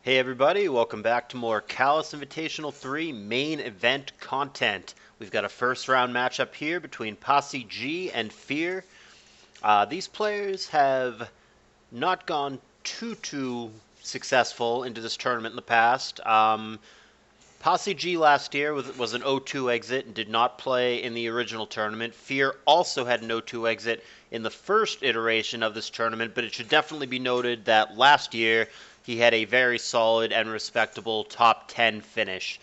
Hey everybody, welcome back to more CALLOUS Invitational 3 main event content. We've got a first round matchup here between Posse G and Fear. These players have not gone too successful into this tournament in the past. Posse G last year was an 0-2 exit and did not play in the original tournament. Fear also had an 0-2 exit in the first iteration of this tournament, but it should definitely be noted that last year he had a very solid and respectable top 10 finish.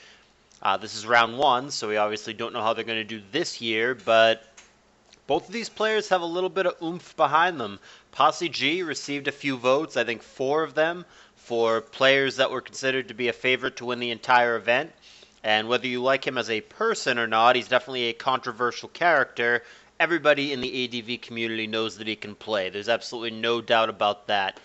This is round one, so we obviously don't know how they're going to do this year, but both of these players have a little bit of oomph behind them. Posse G received a few votes, I think 4 of them, for players that were considered to be a favorite to win the entire event. And whether you like him as a person or not, he's definitely a controversial character. Everybody in the ADV community knows that he can play. There's absolutely no doubt about that.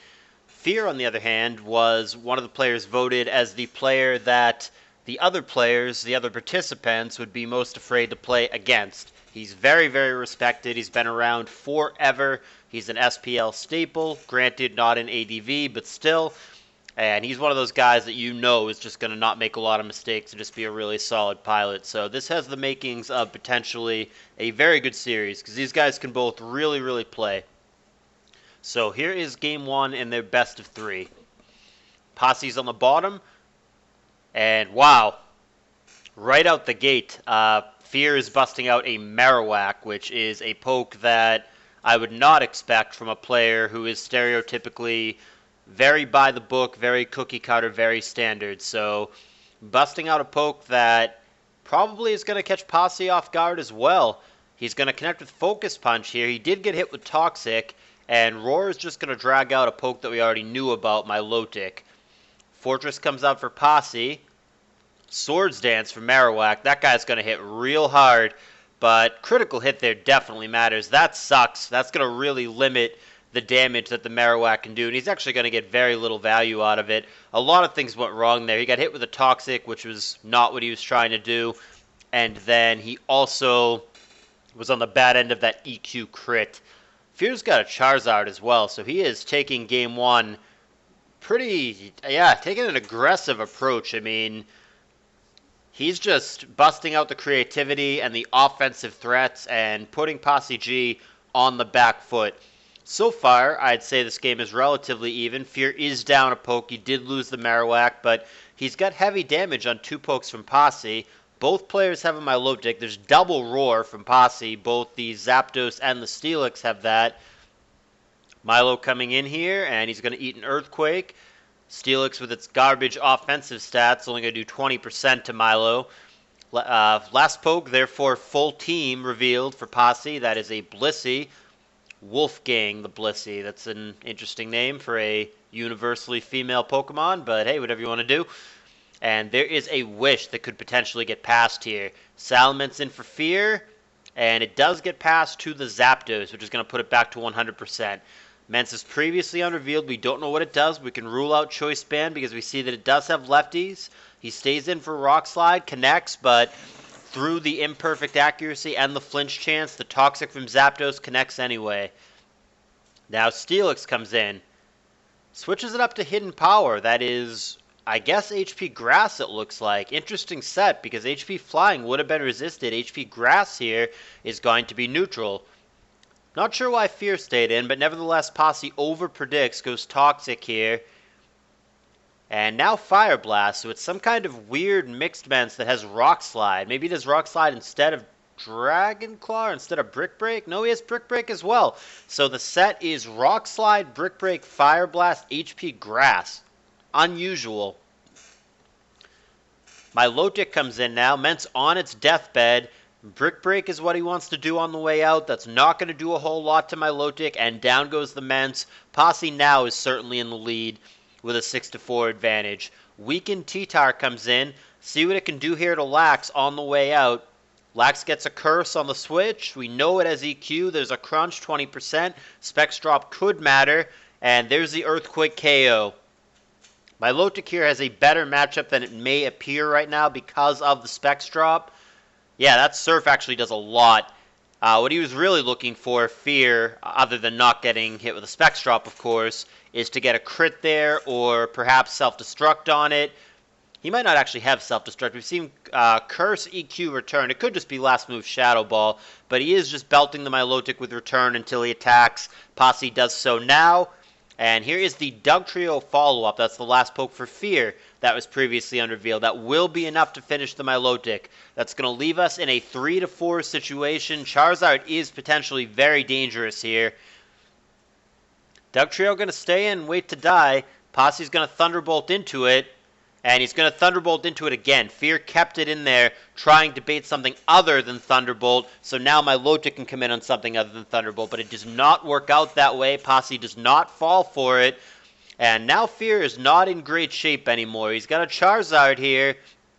Fear, on the other hand, was one of the players voted as the player that the other players, the other participants, would be most afraid to play against. He's very, very respected. He's been around forever. He's an SPL staple, granted not an ADV, but still. And he's one of those guys that you know is just going to not make a lot of mistakes and just be a really solid pilot. So this has the makings of potentially a very good series because these guys can both really, really play. So here is game one in their best of 3. Posse's on the bottom. And wow, right out the gate, Fear is busting out a Marowak, which is a poke that I would not expect from a player who is stereotypically very by the book, very cookie cutter, very standard. So busting out a poke that probably is going to catch Posse off guard as well. He's going to connect with Focus Punch here. He did get hit with Toxic, and Roar is just going to drag out a poke that we already knew about, Milotic. Fortress comes out for Posse. Swords Dance for Marowak. That guy's going to hit real hard, but critical hit there definitely matters. That sucks. That's going to really limit the damage that the Marowak can do, and he's actually going to get very little value out of it. A lot of things went wrong there. He got hit with a Toxic, which was not what he was trying to do, and then he also was on the bad end of that EQ crit. Fear's got a Charizard as well, so he is taking game one taking an aggressive approach. I mean, he's just busting out the creativity and the offensive threats and putting Posse G on the back foot. So far, I'd say this game is relatively even. Fear is down a poke. He did lose the Marowak, but he's got heavy damage on 2 pokes from Posse. Both players have a Milotic. There's double Roar from Posse. Both the Zapdos and the Steelix have that. Milo coming in here, and he's going to eat an Earthquake. Steelix with its garbage offensive stats, only going to do 20% to Milo. Last poke, therefore, full team revealed for Posse. That is a Blissey. Wolfgang the Blissey. That's an interesting name for a universally female Pokemon, but hey, whatever you want to do. And there is a Wish that could potentially get passed here. Salament's in for Fear, and it does get passed to the Zapdos, which is going to put it back to 100%. Mence is previously unrevealed. We don't know what it does. We can rule out Choice Band because we see that it does have lefties. He stays in for Rock Slide, connects, but through the imperfect accuracy and the flinch chance, the Toxic from Zapdos connects anyway. Now Steelix comes in. Switches it up to Hidden Power. That is, I guess, HP Grass it looks like. Interesting set because HP Flying would have been resisted. HP Grass here is going to be neutral. Not sure why Fear stayed in, but nevertheless Posse over-predicts, goes Toxic here. And now Fire Blast, so it's some kind of weird mixed Mence that has Rock Slide. Maybe it has Rock Slide instead of Dragon Claw, or instead of Brick Break? No, he has Brick Break as well. So the set is Rock Slide, Brick Break, Fire Blast, HP Grass. Unusual. Milotic comes in now. Mence on its deathbed. Brick Break is what he wants to do on the way out. That's not going to do a whole lot to Milotic, and down goes the Mence. Posse now is certainly in the lead with a 6-4 advantage. Weakened T-Tar comes in. See what it can do here to Lax on the way out. Lax gets a Curse on the switch. We know it has EQ. There's a Crunch, 20%. Specs Drop could matter. And there's the Earthquake KO. Milotic here has a better matchup than it may appear right now because of the Specs Drop. Yeah, that Surf actually does a lot. What he was really looking for, Fear, other than not getting hit with a Specs Drop, of course, is to get a crit there or perhaps self-destruct on it. He might not actually have self-destruct. We've seen Curse, EQ, Return. It could just be last move Shadow Ball, but he is just belting the Milotic with Return until he attacks. Posse does so now, and here is the Dugtrio follow-up. That's the last poke for Fear that was previously unrevealed. That will be enough to finish the Milotic. That's going to leave us in a 3-4 situation. Charizard is potentially very dangerous here. Dugtrio going to stay and wait to die. Posse's going to Thunderbolt into it, and he's going to Thunderbolt into it again. Fear kept it in there, trying to bait something other than Thunderbolt, so now Milotic can come in on something other than Thunderbolt, but it does not work out that way. Posse does not fall for it, and now Fear is not in great shape anymore. He's got a Charizard here.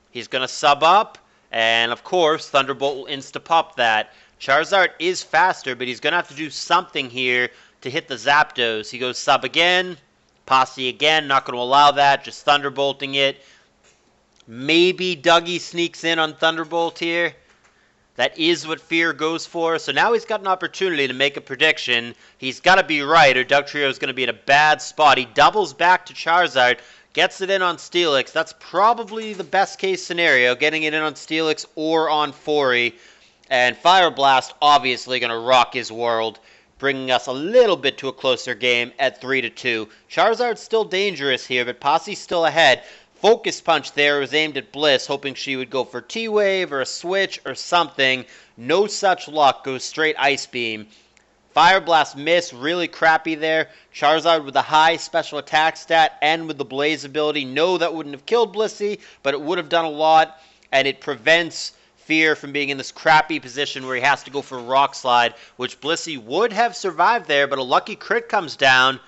He's going to sub up, and of course, Thunderbolt will insta-pop that. Charizard is faster, but he's going to have to do something here to hit the Zapdos. He goes sub again. Posse again, not going to allow that, just Thunderbolting it. Maybe Dougie sneaks in on Thunderbolt here. That is what Fear goes for. So now he's got an opportunity to make a prediction. He's got to be right, or Dugtrio is going to be in a bad spot. He doubles back to Charizard, gets it in on Steelix. That's probably the best case scenario, getting it in on Steelix or on Fori. And Fire Blast obviously going to rock his world, bringing us a little bit to a closer game at 3-2. Charizard's still dangerous here, but Posse's still ahead. Focus Punch there was aimed at Bliss, hoping she would go for T-Wave or a Switch or something. No such luck, goes straight Ice Beam. Fire Blast miss, really crappy there. Charizard with a high special attack stat and with the Blaze ability. No, that wouldn't have killed Blissey, but it would have done a lot, and it prevents Fear from being in this crappy position where he has to go for Rock Slide, which Blissey would have survived there, but a lucky crit comes down.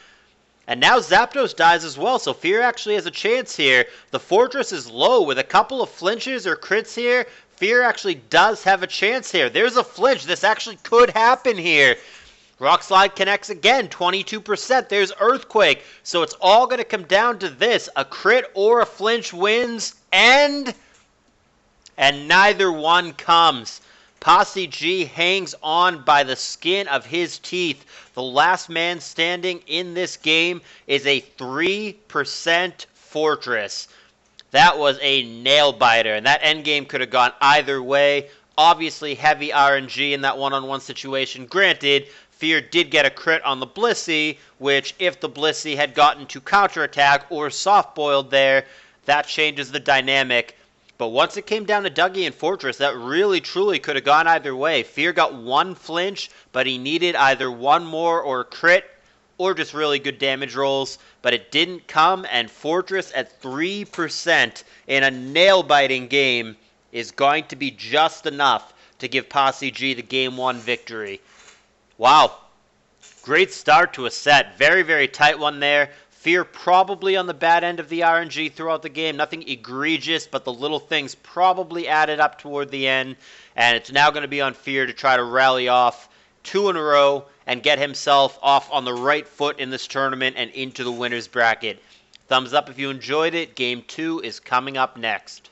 And now Zapdos dies as well, so Fear actually has a chance here. The Fortress is low. With a couple of flinches or crits here, Fear actually does have a chance here. There's a flinch. This actually could happen here. Rock Slide connects again, 22%. There's Earthquake. So it's all going to come down to this. A crit or a flinch wins, and neither one comes. Posse G hangs on by the skin of his teeth. The last man standing in this game is a 3% Fortress. That was a nail-biter, and that endgame could have gone either way. Obviously, heavy RNG in that one-on-one situation. Granted, Fear did get a crit on the Blissey, which if the Blissey had gotten to counterattack or soft-boiled there, that changes the dynamic. But once it came down to Dougie and Fortress, that really truly could have gone either way. Fear got one flinch, but he needed either one more or a crit or just really good damage rolls. But it didn't come, and Fortress at 3% in a nail-biting game is going to be just enough to give Posse G the Game 1 victory. Wow. Great start to a set. Very, very tight one there. Fear probably on the bad end of the RNG throughout the game. Nothing egregious, but the little things probably added up toward the end. And it's now going to be on Fear to try to rally off 2 in a row and get himself off on the right foot in this tournament and into the winner's bracket. Thumbs up if you enjoyed it. Game 2 is coming up next.